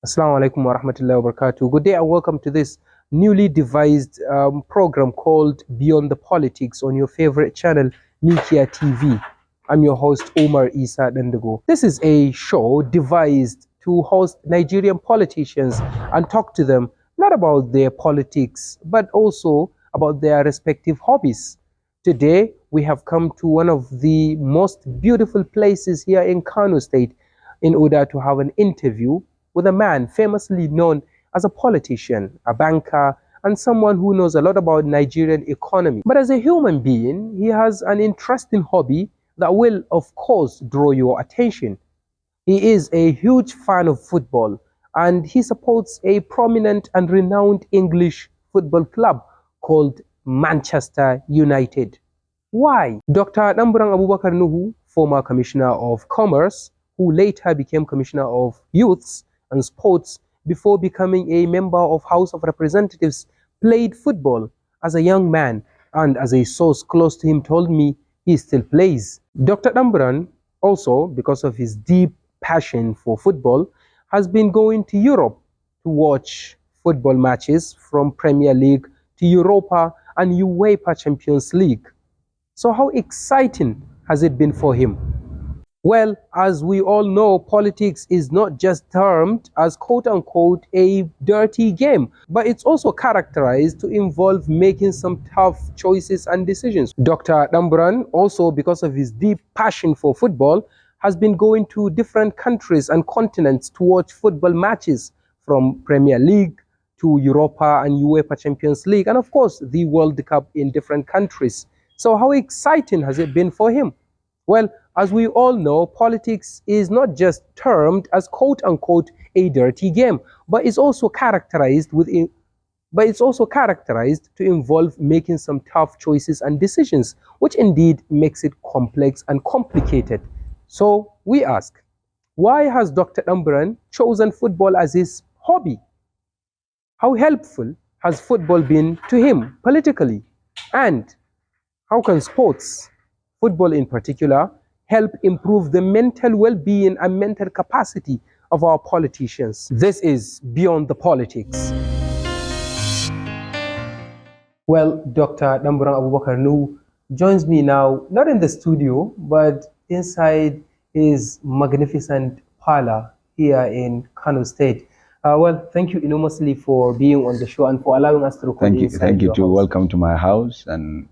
Assalamu alaikum wa rahmatullahi wa barakatuh. Good day and welcome to this newly devised program called Beyond the Politics on your favorite channel, Nikia TV. I'm your host, Omar Isa Dendigo. This is a show devised to host Nigerian politicians and talk to them not about their politics, but also about their respective hobbies. Today, we have come to one of the most beautiful places here in Kano State in order to have an interview with a man famously known as a politician, a banker, and someone who knows a lot about Nigerian economy. But as a human being, he has an interesting hobby that will, of course, draw your attention. He is a huge fan of football and he supports a prominent and renowned English football club called Manchester United. Why? Dr. Danburan Abubakar Nuhu, former Commissioner of Commerce, who later became Commissioner of Youths and Sports before becoming a member of House of Representatives, played football as a young man, and as a source close to him told me, he still plays. Dr. Danburan, also because of his deep passion for football, has been going to Europe to watch football matches from Premier League to Europa and UEFA Champions League. So how exciting has it been for him? Well, as we all know, politics is not just termed as quote-unquote a dirty game, but it's also characterized to involve making some tough choices and decisions. Dr. Danburan, also because of his deep passion for football, has been going to different countries and continents to watch football matches from Premier League to Europa and UEFA Champions League, and of course, the World Cup in different countries. So how exciting has it been for him? Well, as we all know, politics is not just termed as quote-unquote a dirty game, but it's also characterized to involve making some tough choices and decisions, which indeed makes it complex and complicated. So we ask, why has Dr. Danburan chosen football as his hobby? How helpful has football been to him politically? And how can sports, football in particular, help improve the mental well-being and mental capacity of our politicians? This is Beyond the Politics. Well, Dr. Danburan Abubakar Nuhu joins me now, not in the studio, but inside his magnificent parlor here in Kano State. Well, thank you enormously for being on the show and for allowing us to record. Thank you too. Welcome to my house, and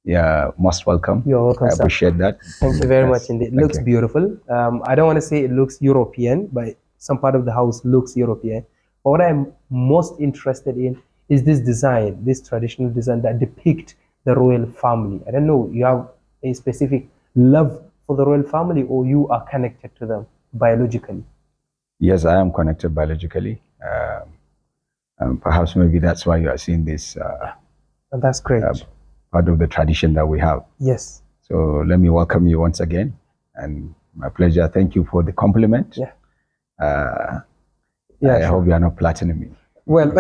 yeah, most welcome. You're welcome, I appreciate that. Thank you very much indeed. It looks beautiful. I don't want to say it looks European, but some part of the house looks European. But what I'm most interested in is this design, this traditional design that depict the royal family. I don't know, you have a specific love for the royal family, or you are connected to them biologically? Yes, I am connected biologically. Perhaps maybe that's why you are seeing this. And that's great. Part of the tradition that we have. Yes. So let me welcome you once again, and my pleasure. Thank you for the compliment. Yeah. I hope you are not flattering me. Well,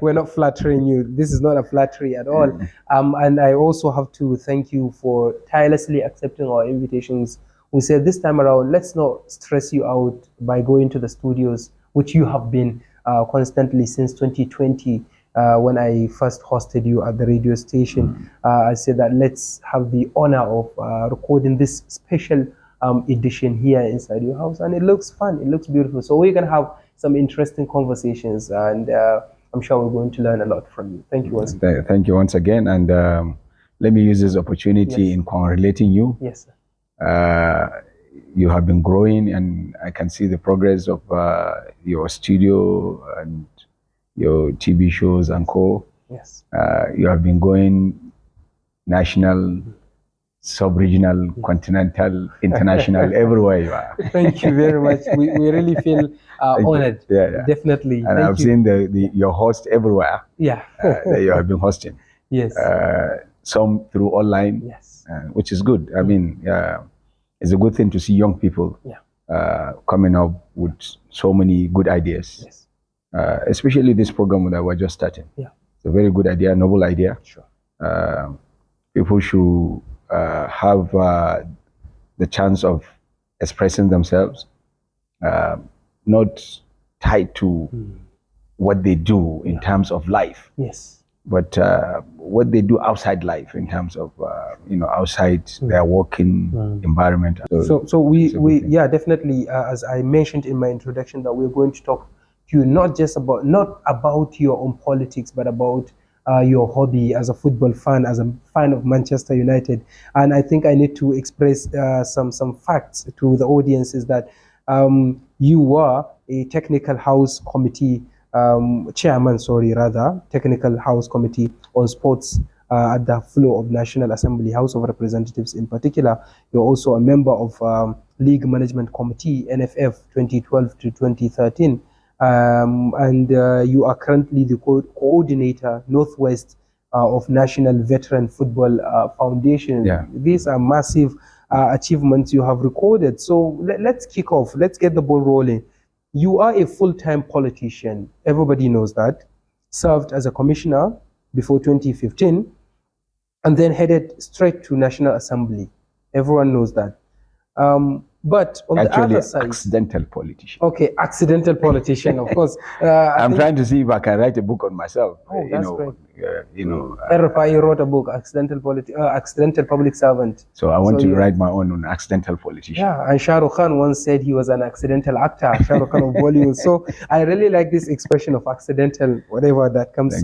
we're not flattering you. This is not a flattery at all. And I also have to thank you for tirelessly accepting our invitations. We said this time around, let's not stress you out by going to the studios, which you have been constantly since 2020. When I first hosted you at the radio station, I said that let's have the honor of recording this special edition here inside your house, and it looks fun, it looks beautiful. So we're going to have some interesting conversations, and I'm sure we're going to learn a lot from you. Thank you once again. Thank you once again, and let me use this opportunity in congratulating you. Yes, sir. You have been growing, and I can see the progress of your studio and your TV shows and co. Yes. You have been going national, sub-regional, continental, international, everywhere you are. Thank you very much. We really feel honored. Yeah. Definitely. And I've seen your host everywhere. Yeah. That you have been hosting. Yes. Some through online. Yes. Which is good. I mean, it's a good thing to see young people coming up with so many good ideas. Yes. Especially this program that we're just starting. Yeah. It's a very good idea, noble idea. Sure. People should have the chance of expressing themselves, not tied to what they do in terms of life. Yes. But what they do outside life in terms of outside their working environment. So we yeah, definitely, as I mentioned in my introduction, that we're going to talk to you not about your own politics, but about your hobby as a football fan, as a fan of Manchester United. And I think I need to express some facts to the audience, is that you were a technical house committee chairman, technical house committee on sports at the floor of National Assembly, House of Representatives in particular. You're also a member of League Management Committee, NFF 2012 to 2013. And you are currently the coordinator Northwest of National Veteran Football Foundation. Yeah. These are massive achievements you have recorded. So let's kick off. Let's get the ball rolling. You are a full-time politician. Everybody knows that. Served as a commissioner before 2015, and then headed straight to National Assembly. Everyone knows that. But on Actually, the other side, accidental politician. Okay, accidental politician, of course. I'm trying to see if I can write a book on myself. Oh, that's great. I wrote a book, Accidental Public Servant. So I want to write my own on accidental politician. Yeah, and Shah Rukh Khan once said he was an accidental actor, Shah Rukh Khan of Bollywood. So I really like this expression of accidental, whatever that comes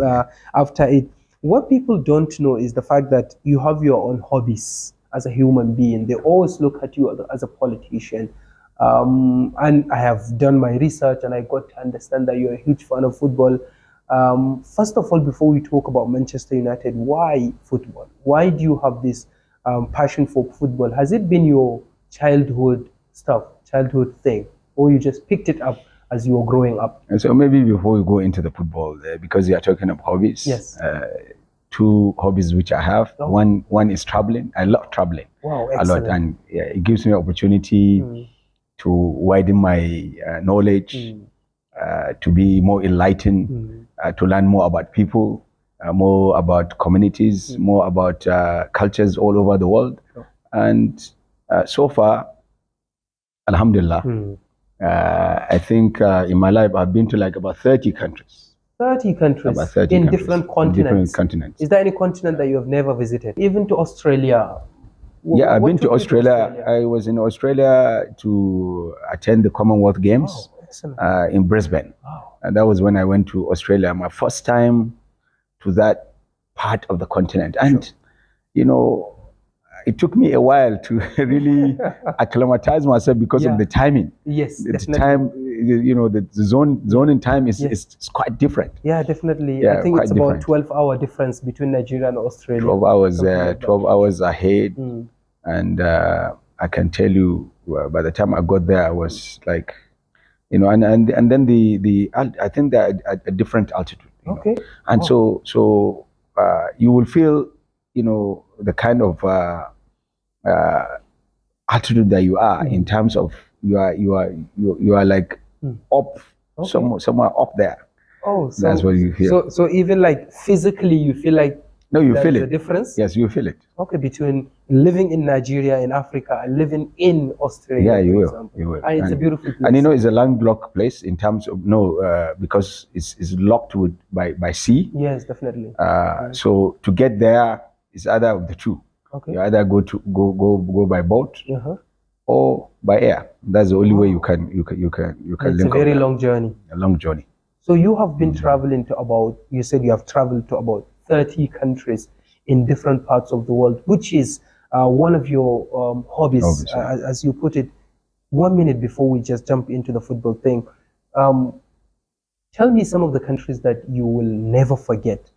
after it. What people don't know is the fact that you have your own hobbies as a human being. They always look at you as a politician. And I have done my research and I got to understand that you're a huge fan of football. First of all, before we talk about Manchester United, why football? Why do you have this passion for football? Has it been your childhood thing, or you just picked it up as you were growing up? And so maybe before we go into the football, because you are talking of hobbies, yes. Two hobbies which I have. Oh. One is traveling. I love traveling. Wow, a lot, and it gives me opportunity to widen my knowledge, to be more enlightened, to learn more about people, more about communities, more about cultures all over the world. And so far, Alhamdulillah, I think in my life I've been to like about 30 countries. 30 countries About 30 in countries, different continents. Different continents. Is there any continent that you have never visited? Even to Australia? Yeah, I've been to Australia. I was in Australia to attend the Commonwealth Games in Brisbane. Wow. And that was when I went to Australia, my first time to that part of the continent. And, you know, it took me a while to really acclimatize myself because of the timing. Yes, the time, you know, the zone in time is quite different. Yeah, definitely. Yeah, I think it's different. about 12-hour difference between Nigeria and Australia. 12 hours, 12 hours ahead. And I can tell you, by the time I got there, I was like, you know, and then I think they're at a different altitude. Okay. Know? And so you will feel, you know, the kind of altitude that you are in terms of you are like up somewhere up there. Oh, so that's what you feel. So even like physically, you feel like you feel it. The difference. Yes, you feel it. Okay, between living in Nigeria in Africa and living in Australia. Yeah, you will. You will. And it's a beautiful place. And you know, it's a landlocked place in terms of because it's locked by sea. Yes, definitely. So to get there is either of the two. Okay. You either go by boat or by air. That's the only way you can It's a very long journey. A long journey. So you have been traveling to about, you said you have traveled to about 30 countries in different parts of the world, which is one of your hobbies, as you put it. 1 minute before we just jump into the football thing, tell me some of the countries that you will never forget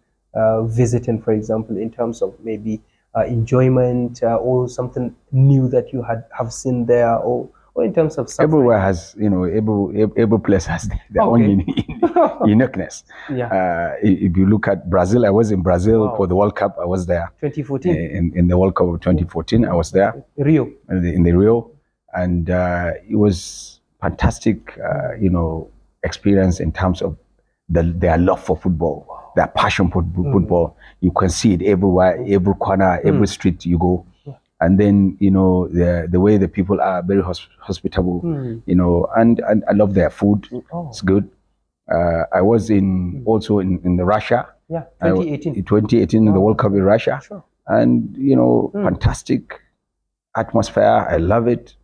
visiting, for example, in terms of maybe enjoyment or something new that you have seen there, or in terms of suffering. Everywhere has, you know, every place has their own uniqueness. Yeah. If you look at Brazil, I was in Brazil for the World Cup. I was there. 2014. In the World Cup of 2014, I was there. Rio. In the Rio, and it was fantastic, you know, experience in terms of their love for football. Their passion for football, you can see it everywhere, every corner, every street you go. and then the way the people are very hospitable, and I love their food. It's good. I was also in the Russia. Yeah, 2018. In 2018, the World Cup in Russia. Sure. And fantastic atmosphere. I love it.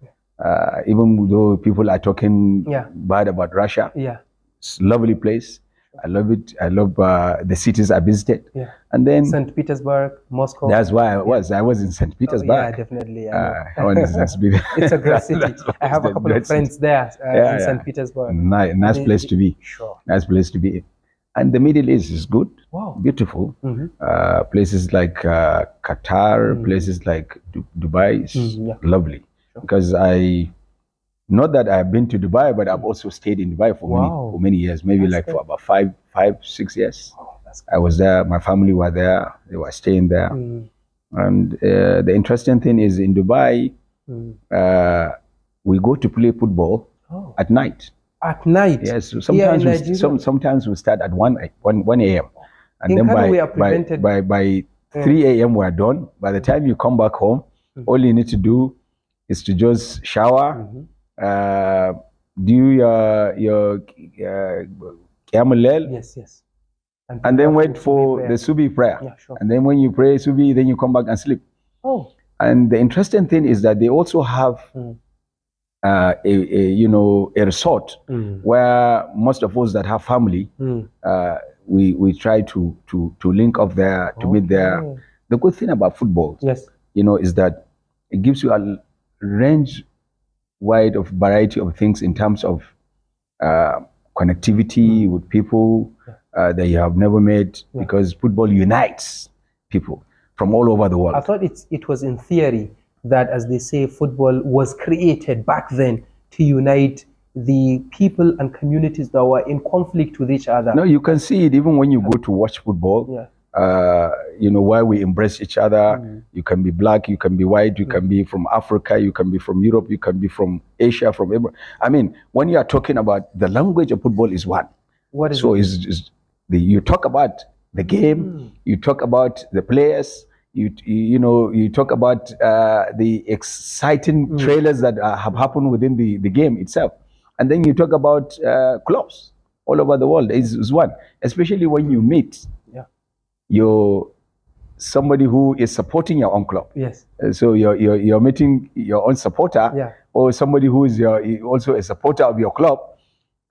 Even though people are talking bad about Russia, it's a lovely place. I love it. I love the cities I visited. Yeah. And then St. Petersburg, Moscow. That's why I was. I was in St. Petersburg. Yeah, definitely. I was in St. Petersburg. It's a great city. I have a couple of friends there in St. Petersburg. Nice place to be. Sure. Nice place to be. And the Middle East is good. Wow. Beautiful. Places like Qatar, places like Dubai is lovely. Sure. Because not that I've been to Dubai, but I've also stayed in Dubai for many years, maybe that's for about 5-6 years. Oh, I was there, my family were there, they were staying there. And the interesting thing is in Dubai, we go to play football at night. At night? Yes, sometimes we start at 1 a.m. And then by 3 a.m. we're done. By the time you come back home, all you need to do is to just shower, do your Qiyamul Layl, yes, and then wait for the Subi prayer. Yeah, sure. And then when you pray Subi, then you come back and sleep. Oh. And the interesting thing is that they also have a resort where most of us that have family, we try to link up there to meet there. The good thing about football, is that it gives you a range wide of variety of things in terms of connectivity with people that you have never met, because football unites people from all over the world. I thought it was in theory that, as they say, football was created back then to unite the people and communities that were in conflict with each other. No, you can see it even when you go to watch football. Why we embrace each other. You can be black, you can be white, you can be from Africa, you can be from Europe, you can be from Asia, from everywhere. I mean, when you are talking about the language of football is one. What is so it? You talk about the game, you talk about the players, you talk about the exciting trailers that have happened within the game itself, and then you talk about clubs all over the world. Is one, especially when you meet somebody who is supporting your own club. Yes. So you're meeting your own supporter, or somebody who is also a supporter of your club.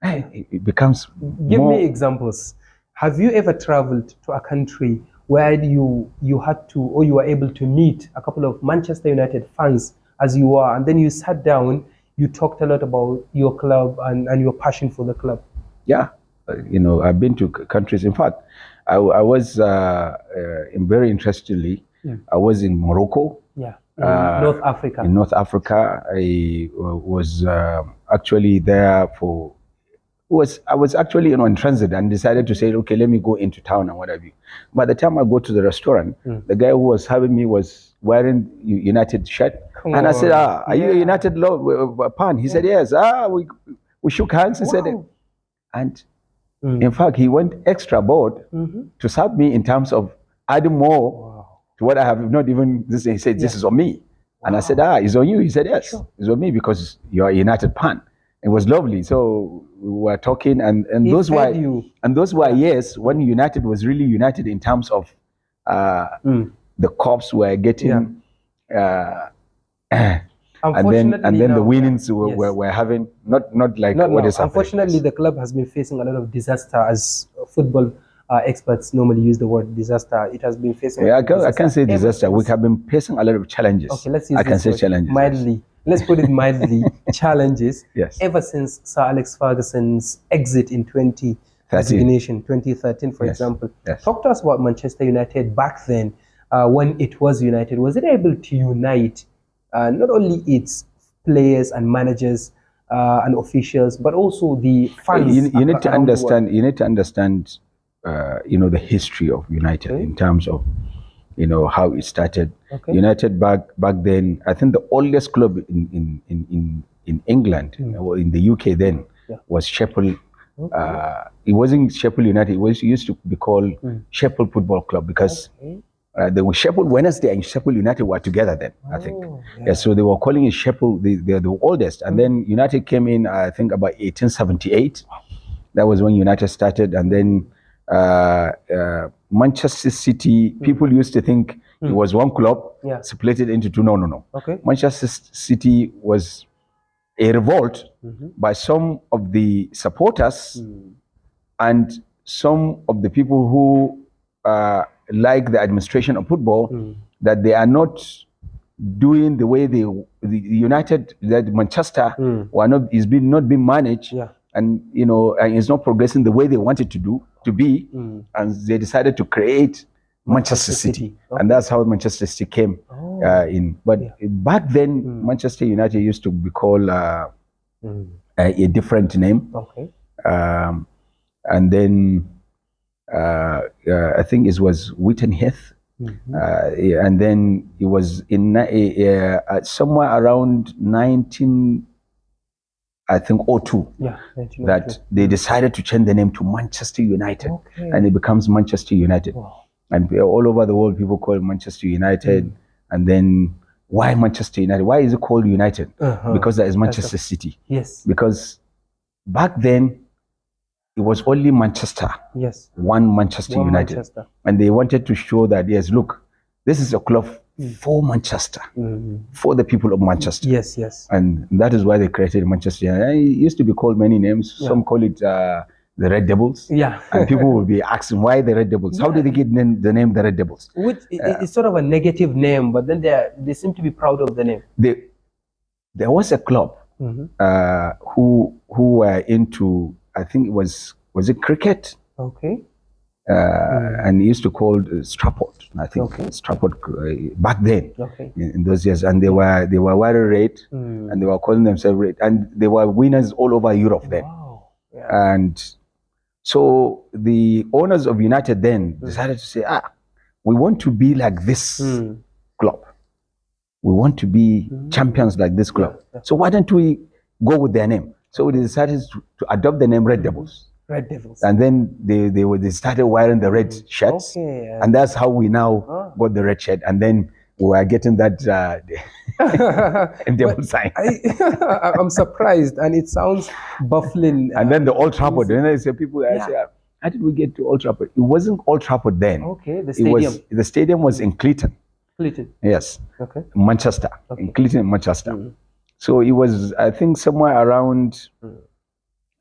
It becomes Give me examples. Have you ever traveled to a country where you had to, or you were able to meet a couple of Manchester United fans as you are, and then you sat down, you talked a lot about your club and your passion for the club? Yeah. I've been to countries. In fact, I was very interestingly, I was in Morocco. Yeah, in North Africa. In North Africa, I was actually there I was actually in transit and decided to say, okay, let me go into town and what have you. By the time I go to the restaurant, the guy who was having me was wearing United shirt, and I said, are you a United fan? He said, yes. We shook hands and said it. And in fact, he went extra board to serve me in terms of adding more to what I have not even. He said, this is on me. And I said, it's on you. He said, yes, it's on me because you're a United fan. It was lovely. So we were talking, and those were years when United was really united in terms of the cops were getting. And then the winnings were having not like what is happening. Unfortunately, the club has been facing a lot of disaster, as football experts normally use the word disaster. It has been facing. I can't say disaster. We have been facing a lot of challenges. Okay, let's use this word challenges mildly. Let's put it mildly. Challenges. Yes. Ever since Sir Alex Ferguson's exit in 2013, for example. Yes. Talk to us about Manchester United back then, when it was united. Was it able to unite not only its players and managers and officials, but also the fans? You need to understand. You need to understand. The history of United in terms of how it started. United back then, I think the oldest club in England or in the UK then was Sheffield. It wasn't Sheffield United. It used to be called Sheffield Football Club because They were Sheffield Wednesday and Sheffield United were together then, I think. Yeah. Yeah, so they were calling it Sheffield, they're the oldest. And then United came in, I think, about 1878. That was when United started. And then Manchester City, people used to think it was one club, split it into two. No. Okay. Manchester City was a revolt by some of the supporters and some of the people who like the administration of football, that they are not doing the way the United, that Manchester is not being managed, and and it's not progressing the way they wanted to be, and they decided to create Manchester City. Okay. And that's how Manchester City came in. But back then, Manchester United used to be called a different name. Okay. And then I think it was Witten Heath. And then it was in somewhere around 1902 that they decided to change the name to Manchester United. Okay. And it becomes Manchester United. Wow. And all over the world people call it Manchester United. And then why Manchester United? Why is it called United? Because there is Manchester City. Yes. Because back then it was only Manchester. Yes. One Manchester United. Manchester. And they wanted to show that, yes, look, this is a club for Manchester, for the people of Manchester. Yes, yes. And that is why they created Manchester United. And it used to be called many names. Yeah. Some call it the Red Devils. Yeah. And people will be asking, why the Red Devils? How did they get the name the Red Devils? Which it's sort of a negative name, but then they seem to be proud of the name. There was a club who were into, I think it was it cricket? Okay. And he used to call Stratford, I think. Okay. Stratford back then, in those years, and they were very red, and they were calling themselves red, and they were winners all over Europe then. Wow. Yeah. And so the owners of United then decided to say, we want to be like this club. We want to be champions like this club. Yeah. So why don't we go with their name? So they decided to adopt the name Red Devils. Red Devils. And then they started wearing the red shirts. Okay. And that's how we now got the red shirt. And then we are getting that devil sign. I'm surprised, and it sounds baffling. And then the Old Trafford. Then I say, people say, how did we get to Old Trafford? It wasn't Old Trafford then. Okay, the stadium. The stadium was in Cleaton. Cleaton. Yes. Okay. Manchester. Okay. In Cleaton, Manchester. So it was, I think, somewhere around,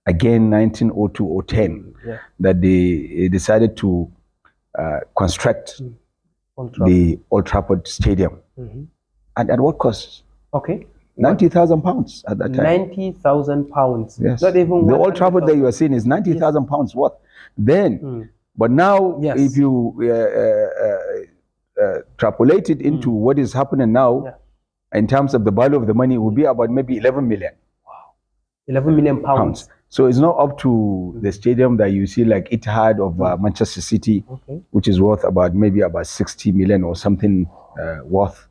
again, 1902 or 10, that they decided to construct the Old Trafford Stadium. And at what cost? Okay. £90,000 at that time. £90,000. Yes. Not even the Old Trafford that you are seeing is £90,000 worth. Then, but now, if you extrapolate it into what is happening now, in terms of the value of the money, it would be about maybe 11 million. Wow. 11 million pounds. So it's not up to the stadium that you see like Etihad of Manchester City, which is worth about 60 million or something worth.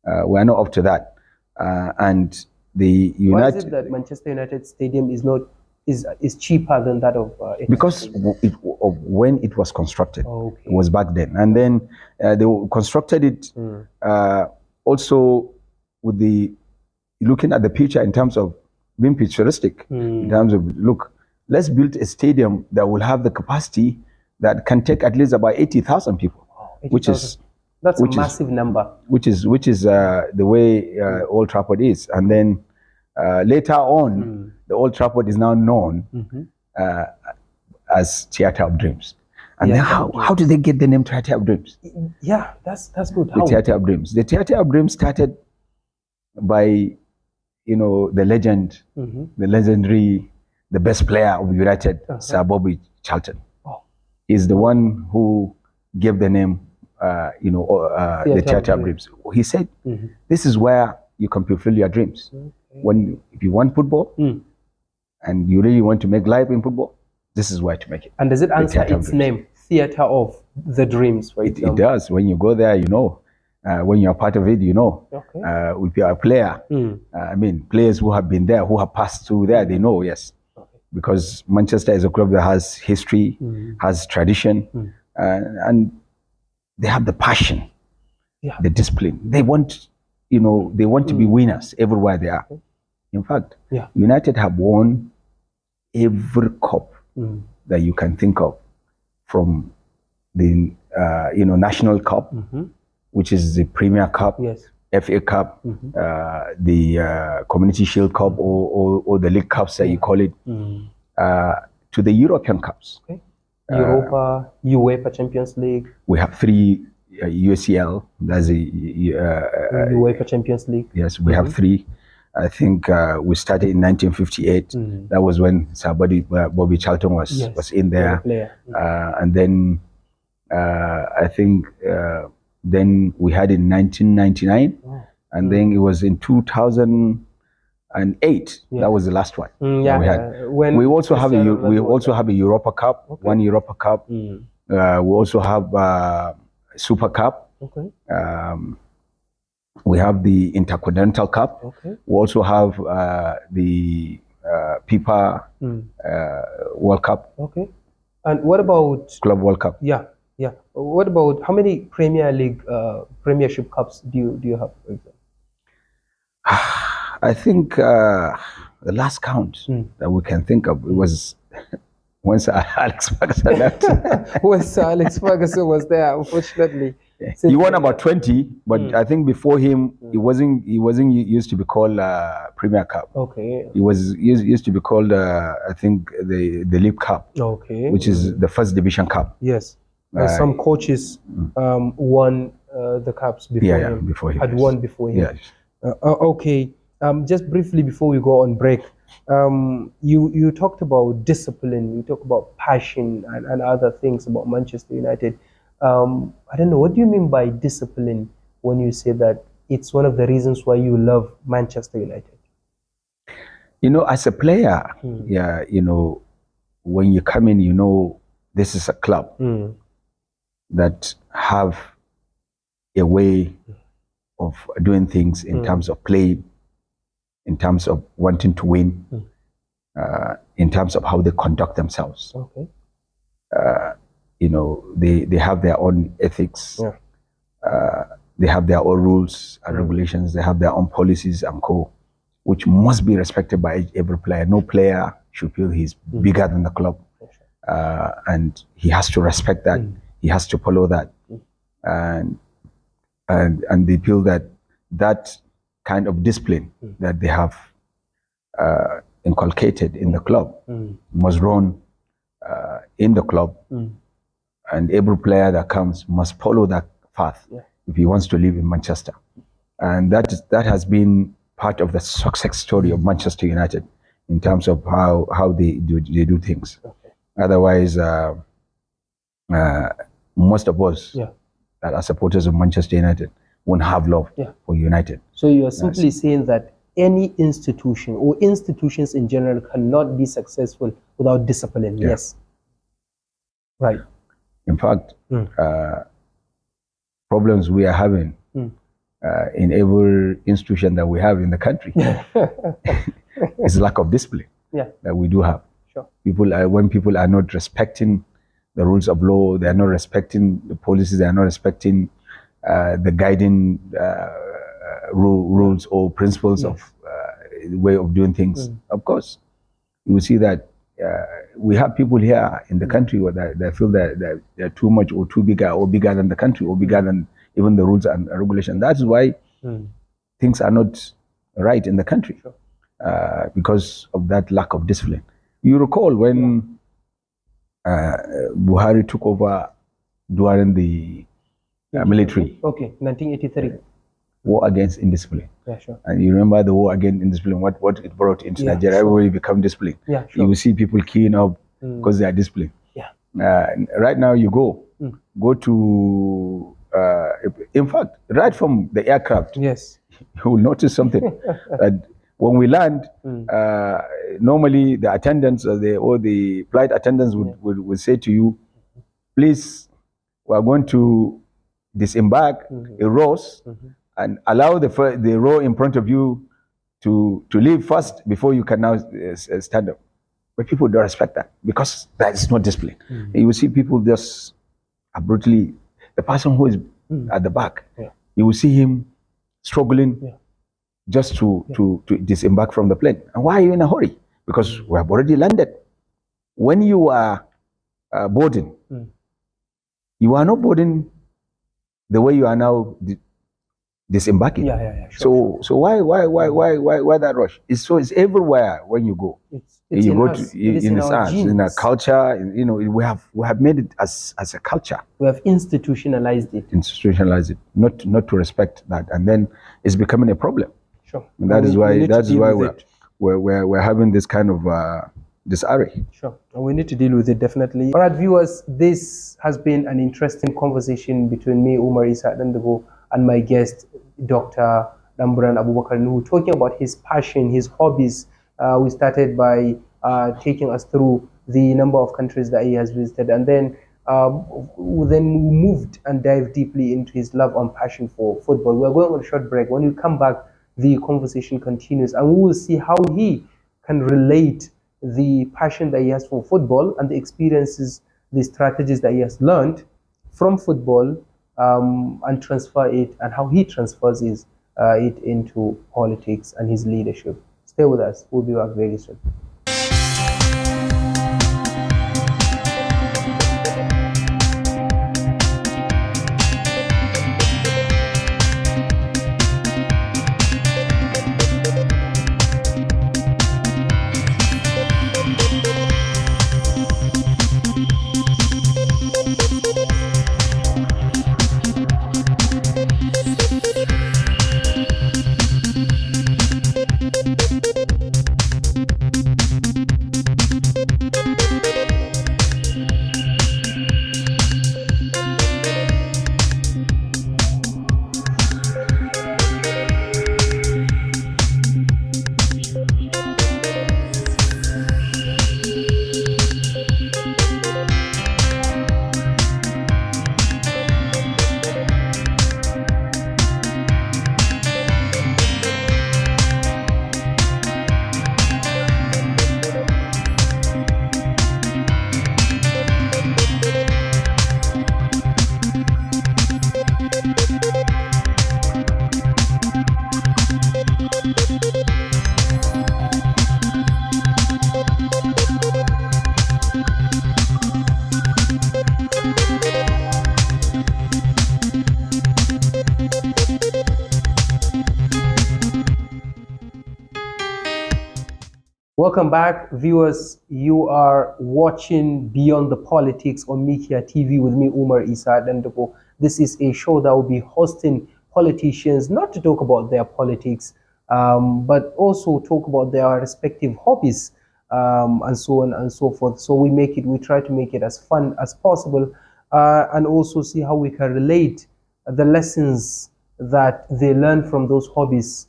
We're not up to that. And the United. Why is it that Manchester United Stadium is cheaper than that of Etihad? Because of when it was constructed. It was back then. And then they constructed it also with looking at the future in terms of being futuristic, in terms of, look, let's build a stadium that will have the capacity that can take at least about 80,000 people, 80, that's a massive number. Which is the way Old Trafford is. And then later on, the Old Trafford is now known as Theatre of Dreams. And then how did they get the name Theatre of Dreams? Yeah, that's good. The Theatre of Dreams. The Theatre of Dreams started by, the legend, the legendary, the best player of United, Sir Bobby Charlton. Is the one who gave the name, the Theatre of Dreams. He said, this is where you can fulfill your dreams. If you want football and you really want to make life in football, this is where to make it. And does it answer its name, Theatre of the Dreams, for example? It does. When you go there, when you're part of it, if you're a player, players who have been there, who have passed through there, they know, yes. Because Manchester is a club that has history, has tradition, and they have the passion, Yeah. the discipline. They want, they want to be winners everywhere they are. In fact, Yeah. United have won every cup that you can think of, from the National Cup, which is the Premier Cup, Yes. FA Cup, the Community Shield Cup, or the League Cups that you call it, to the European Cups. Okay. Europa, UEFA Champions League. We have 3 UCL. That's the UEFA Champions League. Yes, we have 3. I think we started in 1958. That was when Sir Bobby Charlton was in there. And then I think then we had in 1999, and then it was in 2008. That was the last one. We had. We also have a Europa Cup, one Europa Cup. We also have Super Cup. Okay. We have the Intercontinental Cup. Okay. We also have the FIFA World Cup. Okay. And what about Club World Cup? Yeah. What about how many Premier League Premiership Cups do you have? For example? I think the last count that we can think of, it was once Alex Ferguson left. When Sir Alex Ferguson was there, unfortunately. He won about 20, but I think before him, he wasn't used to be called Premier Cup. Okay. He was used to be called I think the League Cup. Okay. Which is the First Division Cup. Yes. Some coaches won the cups before him. Before him. Had won before him. Yes. Okay. Just briefly before we go on break, you talked about discipline, you talked about passion and other things about Manchester United. I don't know, what do you mean by discipline when you say that it's one of the reasons why you love Manchester United? As a player, when you come in, this is a club that have a way of doing things in terms of play, in terms of wanting to win, in terms of how they conduct themselves. Okay. They have their own ethics. They have their own rules and regulations. They have their own policies and which must be respected by every player. No player should feel he's bigger than the club. And he has to respect that. He has to follow that. And they feel that kind of discipline that they have inculcated in the club must run in the club. And every player that comes must follow that path if he wants to live in Manchester. And that has been part of the success story of Manchester United in terms of how they do things. Okay. Otherwise, most of us that are supporters of Manchester United won't have love for United. So you are simply saying that any institution or institutions in general cannot be successful without discipline. Yes. Right. In fact, problems we are having in every institution that we have in the country is lack of discipline that we do have. Sure. When people are not respecting the rules of law, they are not respecting the policies, they are not respecting the guiding rules or principles of the way of doing things. Of course, you will see that we have people here in the country where they feel that they're too much or too bigger or bigger than the country or bigger than even the rules and regulations. That's why things are not right in the country because of that lack of discipline. You recall when Buhari took over during the military. Okay, 1983. War against indiscipline. Yeah, sure. And you remember the war against indiscipline, what it brought into Nigeria. Sure. Everybody become disciplined. Yeah, sure. You will see people queuing up because they are disciplined. Yeah. Right now you go to, in fact, right from the aircraft, yes, you will notice something. That when we land, normally the attendants or the flight attendants would say to you, please, we are going to disembark a rows and allow the row in front of you to leave first before you can now stand up. But people don't respect that because that is not discipline. You will see people just abruptly the person who is at the back, you will see him struggling just to disembark from the plane. And why are you in a hurry? Because we have already landed. When you are boarding, you are not boarding the way you are now disembarking. Sure. So why that rush? It's everywhere when you go. It's you in go us. to It is in our genes. in our culture. You know, we have made it as a culture. We have institutionalized it. Not to respect that, and then it's becoming a problem. Sure. And that is why we're having this kind of disarray. Sure. And we need to deal with it, definitely. All right, viewers, this has been an interesting conversation between me, Umar Isa Dandugo, and my guest, Dr. Danburan Abubakar Nuhu, talking about his passion, his hobbies. We started by taking us through the number of countries that he has visited, and then we moved and dived deeply into his love and passion for football. We're going on a short break. When we come back, the conversation continues, and we will see how he can relate the passion that he has for football and the experiences, the strategies that he has learned from football, and transfer it, and how he transfers it into politics and his leadership. Stay with us. We'll be back very soon. Welcome back, viewers. You are watching Beyond the Politics on Mikia TV with me, Umar Isa Dandugo. This is a show that will be hosting politicians, not to talk about their politics, but also talk about their respective hobbies, and so on and so forth. So we try to make it as fun as possible, and also see how we can relate the lessons that they learn from those hobbies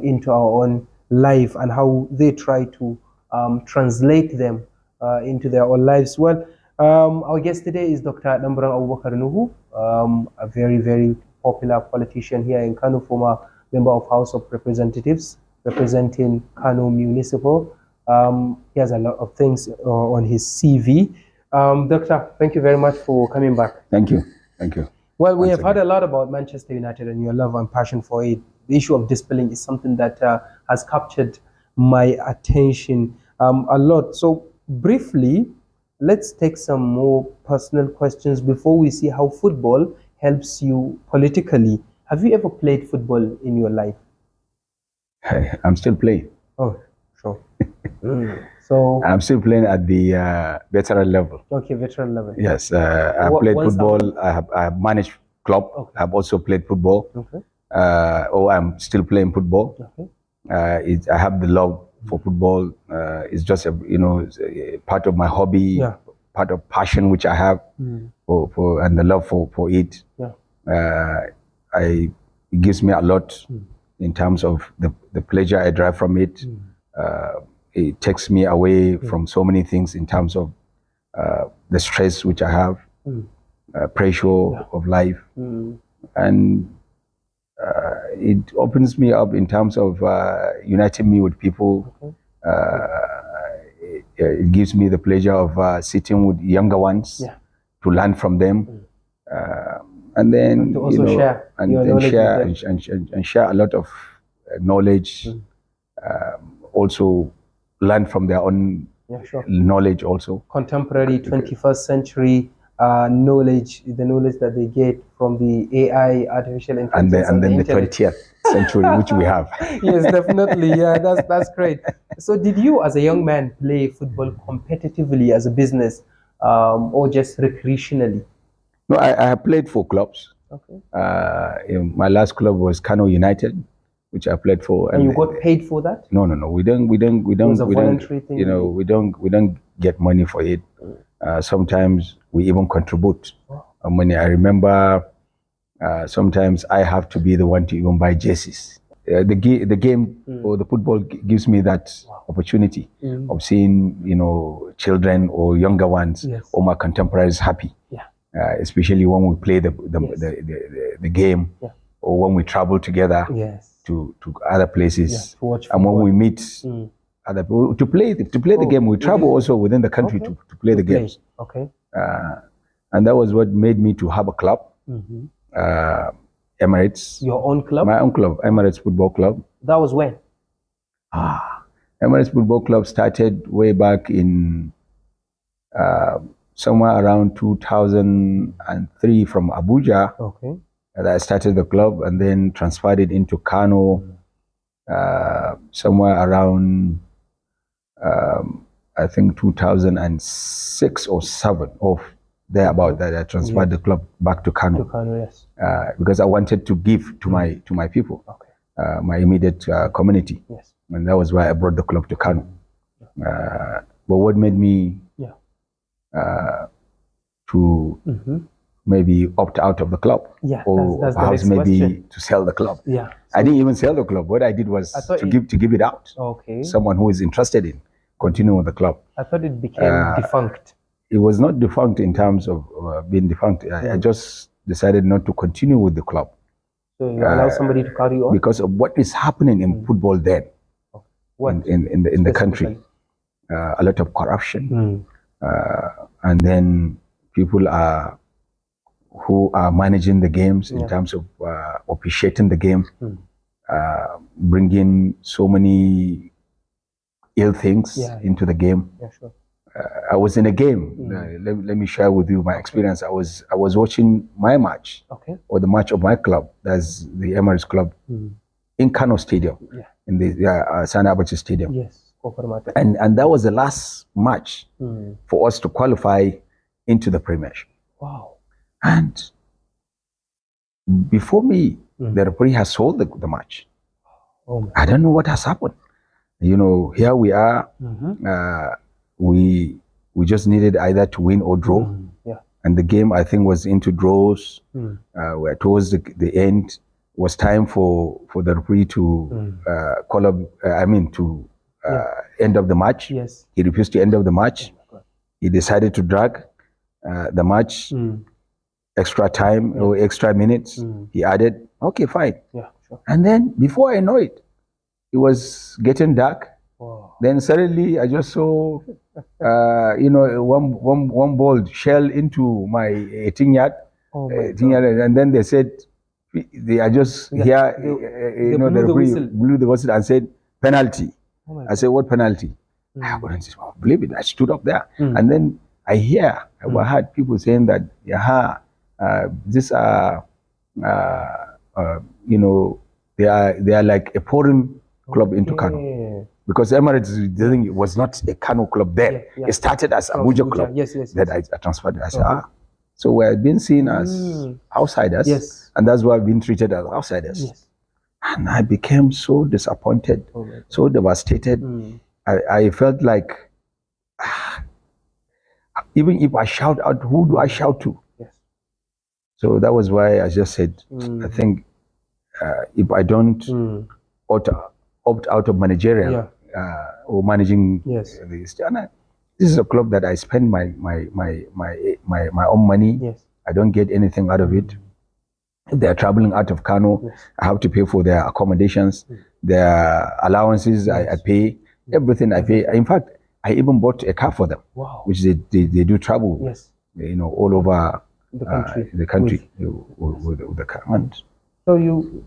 into our own life, and how they try to translate them into their own lives. Well, our guest today is Dr. Danburan Abubakar Nuhu, a very, very popular politician here in Kano, former member of House of Representatives, representing Kano Municipal. He has a lot of things on his CV. Doctor, thank you very much for coming back. Thank you. Thank you. Well, we have heard a lot about Manchester United and your love and passion for it. The issue of discipline is something that has captured my attention a lot. So briefly, let's take some more personal questions before we see how football helps you politically. Have you ever played football in your life? I'm still playing. Oh, sure. So I'm still playing at the veteran level. Okay, veteran level. Yes, I played football. I have managed club. Okay. I've also played football. Okay. I'm still playing football. Okay. I have the love for football. It's just it's a part of my hobby, part of passion which I have for and the love for it. Yeah. It gives me a lot in terms of the pleasure I derive from it. It takes me away from so many things in terms of the stress which I have, pressure of life, and it opens me up in terms of uniting me with people. It gives me the pleasure of sitting with younger ones to learn from them. And then to also share your knowledge with them. and share a lot of knowledge. Also learn from their own knowledge also. Contemporary 21st century knowledge, the knowledge that they get from the AI, artificial intelligence, and then the 20th century, which we have. Yes, definitely. Yeah, that's great. So did you, as a young man, play football competitively as a business or just recreationally? No, I have played for clubs. Okay. My last club was Kano United, which I played for. And you got paid for that? No. We don't. It was a voluntary thing. You know, we don't get money for it. Sometimes we even contribute money. I remember sometimes I have to be the one to even buy jerseys. The game or the football gives me that opportunity of seeing, you know, children or younger ones or my contemporaries happy. Yeah. Especially when we play the game or when we travel together to other places, to watch and when we meet other people to play the game. We travel also within the country to play the games. Okay. And that was what made me to have a club. Emirates. Your own club? My own club, Emirates Football Club. That was when? Emirates Football Club started way back in somewhere around 2003 from Abuja. Okay. And I started the club and then transferred it into Kano somewhere around I think 2006 or 7 or thereabout that I transferred the club back to Kano. Yes. Because I wanted to give to my people, my immediate community. Yes. And that was why I brought the club to Kano. But what made me to maybe opt out of the club, or that's perhaps maybe to sell the club. Yeah. So I didn't even sell the club. What I did was to give it out. Okay. Someone who is interested in continuing with the club. I thought it became defunct. It was not defunct in terms of being defunct. I just decided not to continue with the club. So you allow somebody to carry on? Because of what is happening in football then, in the country. A lot of corruption. And then people who are managing the games in terms of officiating the game, bringing so many ill things into the game. Yeah, sure. I was in a game. Let me share with you my experience. I was watching my match, or the match of my club, that's the Emirates Club, in Kano Stadium, in the Sani Abacha Stadium. Yes. And that was the last match for us to qualify into the Premiership. Wow. And before me, the referee has sold the match. Oh, I don't know what has happened. You know, here we are. We just needed either to win or draw. And the game, I think, was into draws. Where towards the end was time for the referee to call up. End of the match. Yes. He refused to end of the match. He decided to drag the match. Extra time or extra minutes. He added. Okay, fine. Yeah, sure. And then before I know it, it was getting dark. Wow. Then suddenly I just saw, one ball shell into my 18-yard. And then they said, they are just here. The referee blew the whistle and said penalty. Oh, I said, what penalty? I couldn't believe it. I stood up there, and then I heard people saying that, these are, they are like a foreign club into Kano, because Emirates was not a Kano club then. It started as Abuja club. Yes. That I transferred. I said, so we're being seen as outsiders, and that's why we've been treated as outsiders. Yes. And I became so disappointed, so devastated. I felt like, even if I shout out, who do I shout to? Yes. So that was why I just said, I think if I don't opt out of managerial or managing this, this is a club that I spend my own money. Yes. I don't get anything out of it. If they are traveling out of Kano, I have to pay for their accommodations, their allowances. I pay everything. I pay. In fact, I even bought a car for them, which they do travel, all over the country. The country with the government. So you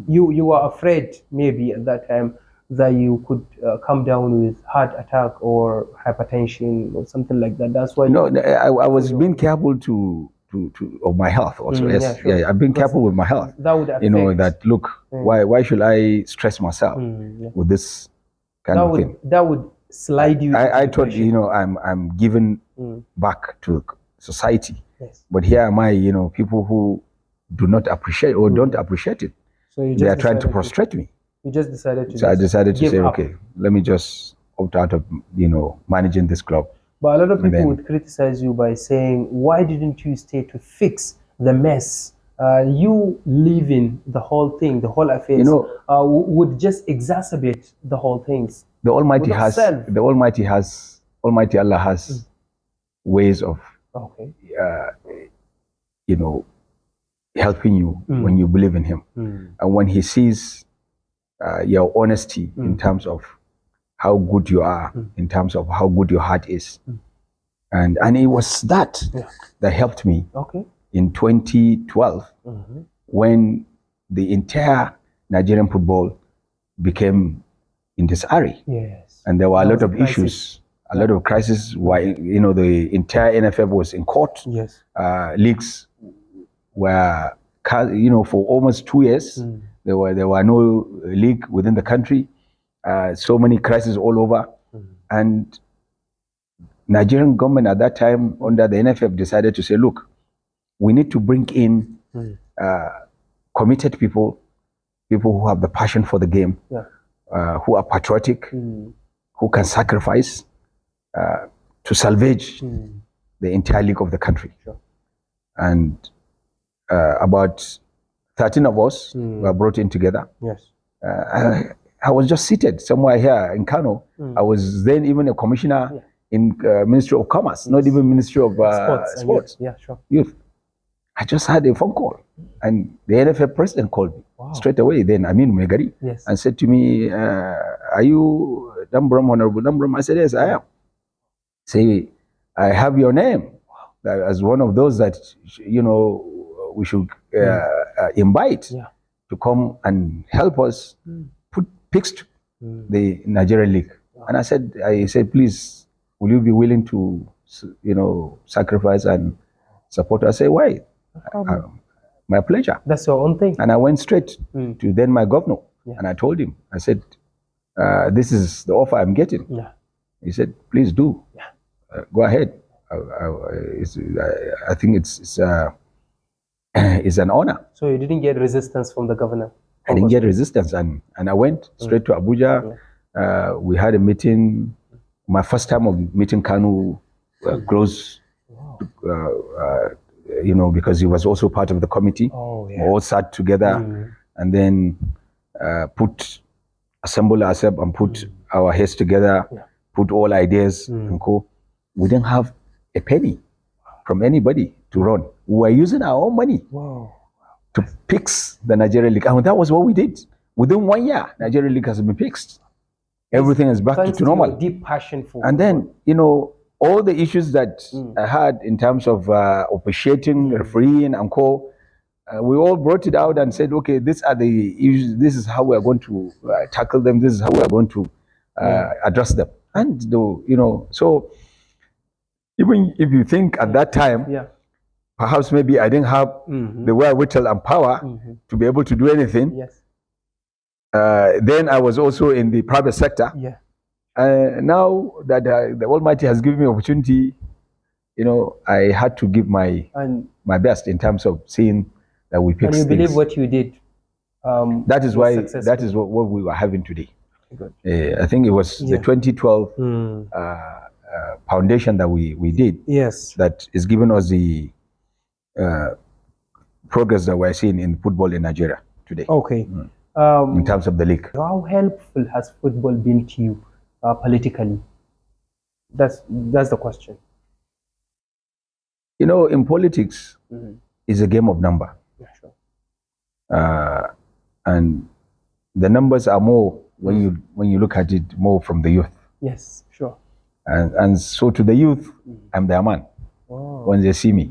you were afraid maybe at that time that you could come down with heart attack or hypertension or something like that. That's why. No, I was being careful to of my health also. Yes, yeah, sure. yeah, I've been careful with my health. That would affect. You know that. Look, why should I stress myself yeah. with this kind of thing? That would slide you. I thought, you know, I'm giving back to society. Yes. But here am I, you know, people who do not appreciate or don't appreciate it. So you just they are trying to prostrate me. You just decided to. So I decided to say, up. okay, let me just opt out of, you know, managing this club. But a lot of people would criticize you by saying, why didn't you stay to fix the mess? You leaving the whole thing, the whole affair, you know, would just exacerbate the whole things. The Almighty Almighty Allah has ways of, you know, helping you when you believe in Him. And when He sees your honesty in terms of how good you are, in terms of how good your heart is. And it was that that helped me in 2012 when the entire Nigerian football became in disarray. Yes. And there were a lot of issues, a lot of crises. Why, you know, the entire NFF was in court. Yes. Leagues were, you know, for almost 2 years. There were no league within the country. So many crises all over. And Nigerian government at that time under the NFF decided to say, look, we need to bring in committed people who have the passion for the game, who are patriotic, who can sacrifice to salvage the entire league of the country. Sure. And about 13 of us were brought in together. Yes. I was just seated somewhere here in Kano. I was then even a commissioner in Ministry of Commerce, not even Ministry of Sports. Yeah, sure. Youth. I just had a phone call, and the NFF president called me straight away. Then Amin Megari and said to me, "Are you Danburan, Honorable Danburan?" I said, "Yes, I am." Say, "I have your name as one of those that, you know, we should invite to come and help us put fixed the Nigerian League." And I said, "Please, will you be willing to, you know, sacrifice and support?" I said, "Why? My pleasure." That's your own thing. And I went straight to then my governor, and I told him, I said, "This is the offer I'm getting." He said, "Please do. Go ahead. I think it's an honor." So you didn't get resistance from the governor? I didn't get resistance, and I went straight to Abuja. We had a meeting. My first time of meeting Kanu close, you know, because he was also part of the committee. We all sat together and then assemble ourselves and put our heads together, put all ideas and co. We didn't have a penny from anybody to run. We were using our own money to fix the Nigerian League. And that was what we did. Within 1 year, Nigerian League has been fixed. Everything is back to normal. Your deep passion for and then, you know, all the issues that I had in terms of officiating, refereeing, and co. We all brought it out and said, okay, these are the issues. This is how we are going to tackle them. This is how we are going to address them. And you know, so even if you think at that time, perhaps maybe I didn't have the wherewithal and power to be able to do anything. Yes. Then I was also in the private sector. Yeah. Now that the Almighty has given me opportunity, you know, I had to give my best in terms of seeing that we fix things. And you believe what you did? That is why that is what we were having today. Good. I think it was the 2012 foundation that we did. Yes. That is giving us the progress that we're seeing in football in Nigeria today. Okay. In terms of the league. How helpful has football been to you politically? That's the question. You know, in politics, it's a game of number. Yeah, sure. And the numbers are more when you look at it more from the youth. Yes, sure. And so to the youth, I'm their man when they see me.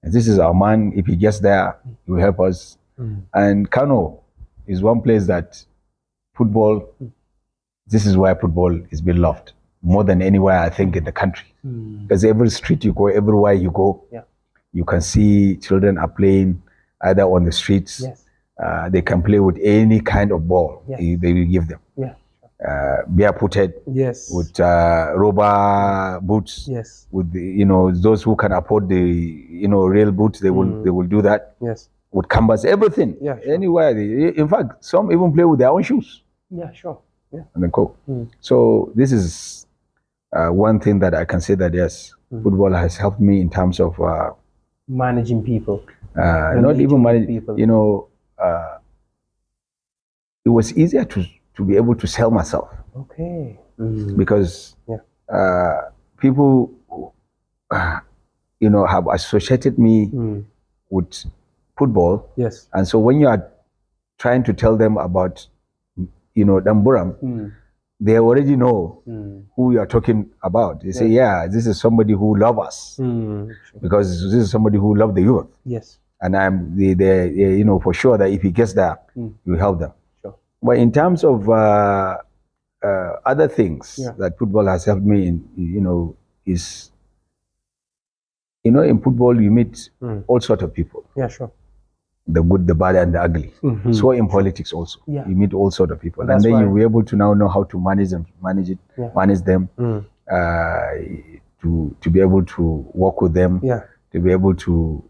This is our man. If he gets there, he will help us. And Kano is one place that football, this is where football is being loved more than anywhere, I think, in the country. Because every street you go, everywhere you go, you can see children are playing either on the streets. They can play with any kind of ball they will give them. Barefooted, with rubber boots, with the, those who can afford the real boots, they will do that. With canvas, everything, anywhere. In fact, some even play with their own shoes. And then go. So this is one thing that I can say that yes, football has helped me in terms of managing people. Not even manage people. It was easier to be able to sell myself. Because people have associated me with football. And so when you are trying to tell them about Danburan, they already know who you are talking about. They say, yeah, this is somebody who loves us, because this is somebody who loves the youth. And they for sure that if he gets there, you help them. But in terms of other things that football has helped me in, is, in football you meet all sorts of people. The good, the bad, and the ugly. So in politics also, you meet all sorts of people, and then you'll be able to now know how to manage them, manage them, to be able to work with them, to be able to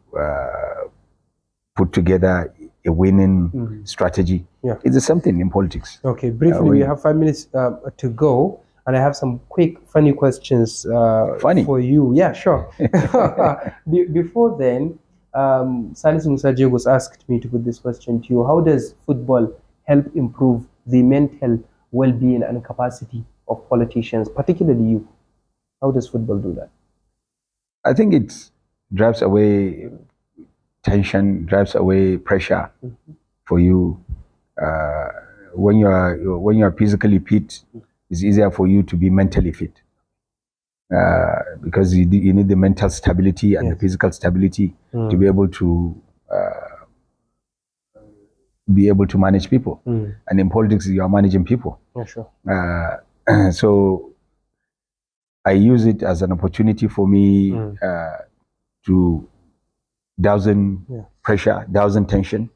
put together a winning strategy. It's the same thing in politics. Okay, briefly, we have 5 minutes to go, and I have some quick, funny questions for you. Yeah, sure. Before then, Salis Musa Jagos asked me to put this question to you. How does football help improve the mental well-being and capacity of politicians, particularly you? How does football do that? I think it drives away tension, drives away pressure for you. When you are physically fit, it's easier for you to be mentally fit. Because you need the mental stability and the physical stability to be able to manage people. And in politics, you are managing people. So I use it as an opportunity for me to dousing pressure, dousing tension,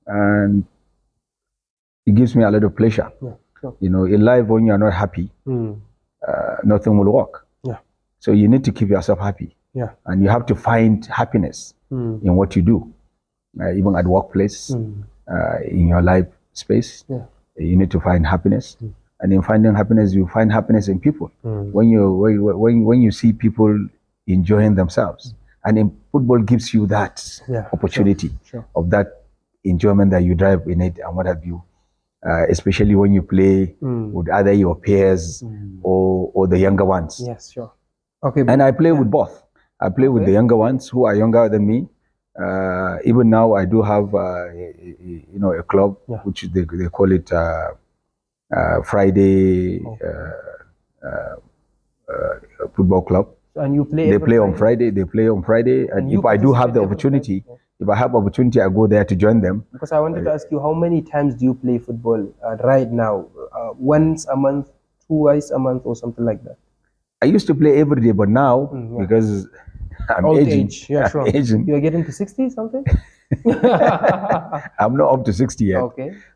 and it gives me a lot of pleasure. In life, when you are not happy, nothing will work. So you need to keep yourself happy, and you have to find happiness in what you do, even at workplace, in your life space. You need to find happiness, and in finding happiness, you find happiness in people. When you see people enjoying themselves, and in football gives you that opportunity of that enjoyment that you drive in it, and what have you. Especially when you play with either your peers or the younger ones. Okay. And I play with both. I play with the younger ones who are younger than me. Even now, I do have a club which they call it Friday football club. And you play? They play on Friday. They play on Friday, and if I do have the opportunity. If I have opportunity, I go there to join them. Because I wanted to ask you, how many times do you play football right now? Once a month, twice a month, or something like that? I used to play every day, but now, because I'm aging. Aging. You're getting to 60 something? I'm not up to 60 yet.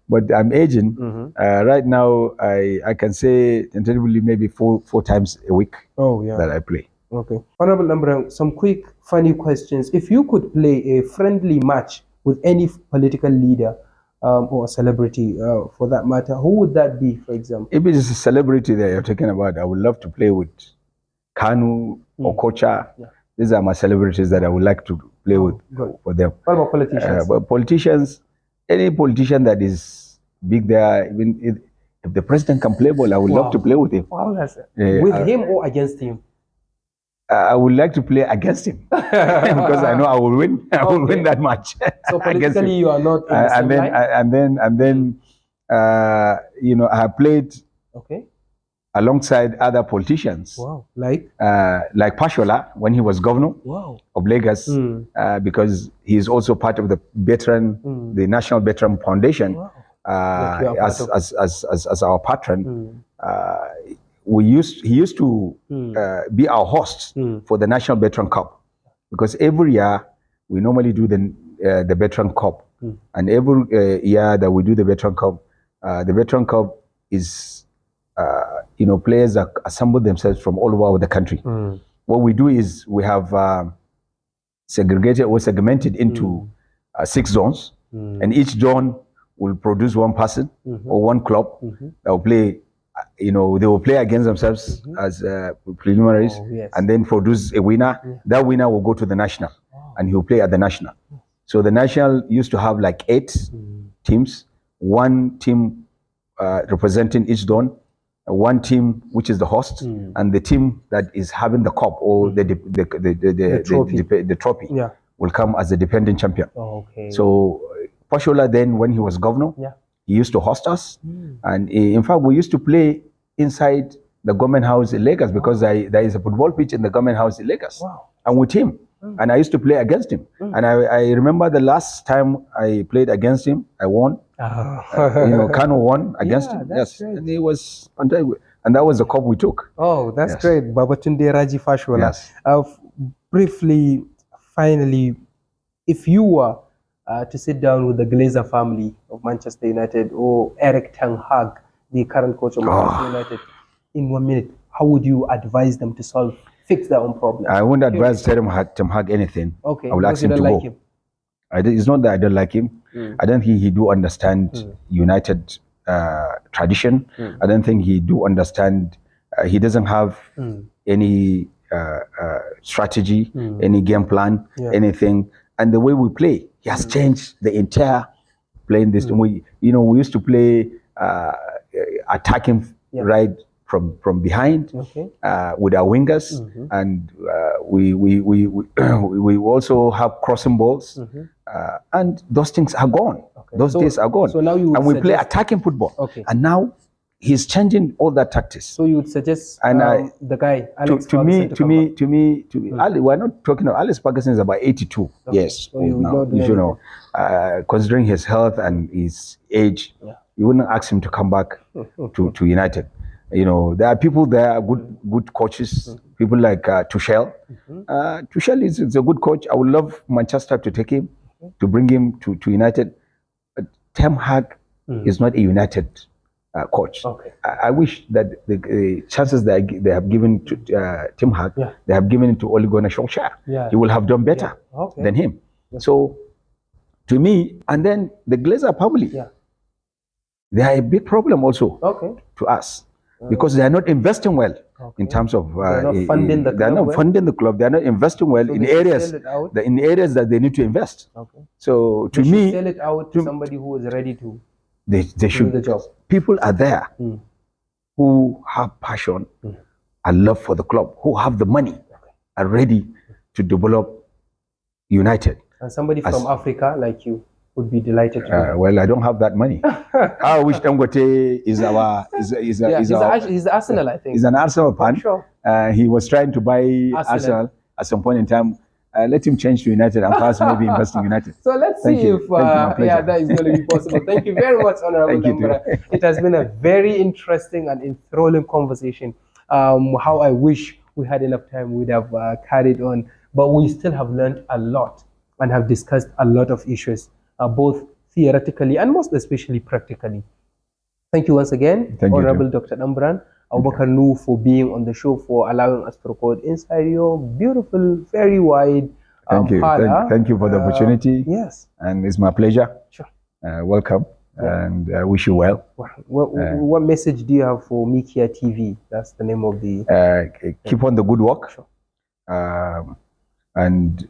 But I'm aging. Right now, I can say tentatively maybe four times a week that I play. Okay. Honorable Danburan, some quick, funny questions. If you could play a friendly match with any political leader or a celebrity for that matter, who would that be, for example? If it is a celebrity that you're talking about, I would love to play with Kanu or Kocha. These are my celebrities that I would like to play with for them. What about politicians? But politicians, any politician that is big there, even if the president can play ball, I would love to play with him. With him or against him? I would like to play against him because I know I will win. I will win that match. So politically, you are not in the same line? And then I have played alongside other politicians. Wow. Like Pashola when he was governor of Lagos, because he is also part of the the National Veteran Foundation, as our patron. He used to be our host for the National Veteran Cup, because every year we normally do the Veteran Cup, and every year that we do the Veteran Cup is players that assemble themselves from all over the country. What we do is we have segmented into 6 zones, and each zone will produce one person or one club that will play. They will play against themselves as preliminaries, and then produce a winner. That winner will go to the national, and he will play at the national. So the national used to have like 8 teams, 1 team representing each zone, 1 team which is the host, and the team that is having the cup or the trophy will come as the defending champion. So Pashola then, when he was governor, he used to host us, and in fact we used to play inside the government house in Lagos, because there is a football pitch in the government house in Lagos, and with him. And I used to play against him. And I remember the last time I played against him, I won. Kano won against him. Yes, great. And he was, and that was the cup we took. Oh, that's great. Babatunde Raji Fashola. Yes. Briefly, finally, if you were to sit down with the Glazer family of Manchester United, or Eric Ten Hag, the current coach of Manchester United, in 1 minute, how would you advise them to fix their own problem? I wouldn't advise Ten Hag anything. Okay. I would ask him to go. It's not that I don't like him. I don't think he do understand United tradition. I don't think he do understand. He doesn't have any strategy, any game plan, anything. And the way we play, he has changed the entire playing this. We used to play attacking right from behind with our wingers, and we also have crossing balls, and those things are gone. Those days are gone. So now we play attacking football, and now he's changing all that tactics. So you would suggest the guy Alex to me, Ali, we're not talking of Alex Ferguson is about 82 years old now. Considering his health and his age, you wouldn't ask him to come back to United. There are people there, good coaches, people like Tuchel. Tuchel is a good coach. I would love Manchester to take him, to bring him to United. But Ten Hag is not a United coach. I wish that the chances that they have given to Ten Hag, they have given it to Ole Gunnar Solskjaer. He will have done better than him. So, to me, and then the Glazer family, they are a big problem also to us. Because they are not investing well in terms of they're not funding the club. They're not funding the club. They are not investing well in areas that they need to invest. So to me, sell it out to somebody who is ready to they should do the job. People are there who have passion and love for the club, who have the money, are ready to develop United. And somebody from Africa like you would be delighted to well, I don't have that money. I wish Dangote is he's Arsenal, I think. He's an Arsenal fan. Sure. He was trying to buy Arsenal at some point in time. Let him change to United and perhaps maybe invest in United. So let's see if that is going to be possible. Thank you very much, Honorable Danburan. It has been a very interesting and enthralling conversation. How I wish we had enough time, we'd have carried on. But we still have learned a lot and have discussed a lot of issues, both theoretically and most especially practically. Thank you once again, Honorable Dr. Danburan Abubakar Nuhu, for being on the show, for allowing us to record inside your beautiful, very wide parlor. Thank you for the opportunity. Yes. And it's my pleasure. Sure. Welcome, and I wish you well. What message do you have for Mikia TV? That's the name of the... keep on the good work. Sure. And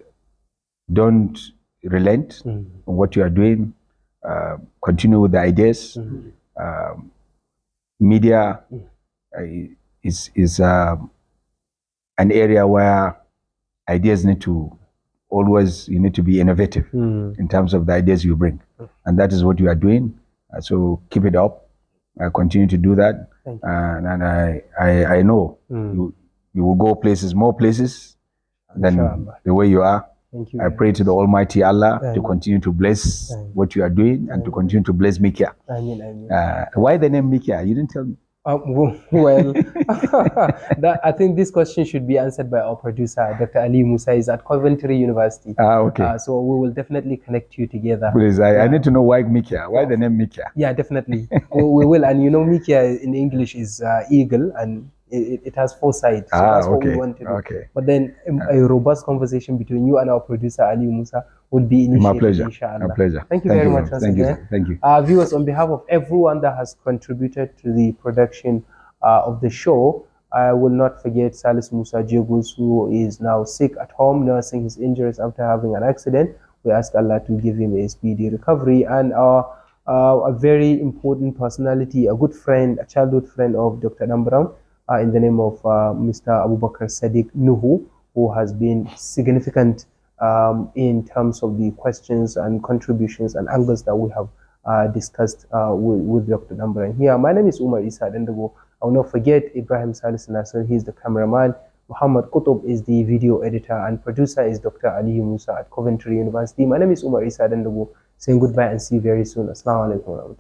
don't relent on what you are doing. Continue with the ideas. Media is an area where ideas need to be innovative in terms of the ideas you bring, and that is what you are doing. So keep it up. continue to do that. Thank you. And I know you will go places, more places than Inshallah. the way you are. Thank you. I pray to the Almighty Allah to Ameen. continue to bless what you are doing and to continue to bless Mikia. Ameen, ameen. Why the name Mikia? You didn't tell me. Well, I think this question should be answered by our producer, Dr. Ali Musa, is at Coventry University. Okay. So we will definitely connect you together. Please, I need to know why Mikia. Why the name Mikia? Yeah, definitely. we will. And you know, Mikia in English is eagle, and it has 4 sides. So that's what we want to do. Okay. But then a robust conversation between you and our producer, Ali Musa, would be initiated. My pleasure. Inshallah. My pleasure. Thank you very much. Thank you. Thank you. Viewers, on behalf of everyone that has contributed to the production of the show, I will not forget Salis Musa Jogos, who is now sick at home, nursing his injuries after having an accident. We ask Allah to give him a speedy recovery. And a very important personality, a good friend, a childhood friend of Dr. Danburan, in the name of Mr. Abubakar Nuhu, who has been significant in terms of the questions and contributions and angles that we have discussed with Dr. Danburan here. My name is Umar Isa Dendago. I will not forget Ibrahim Salis Nasser, he is the cameraman. Muhammad Qutub is the video editor, and producer is Dr. Ali Musa at Coventry University. My name is Umar Isa Dendago, saying goodbye and see you very soon. Assalamu alaikum.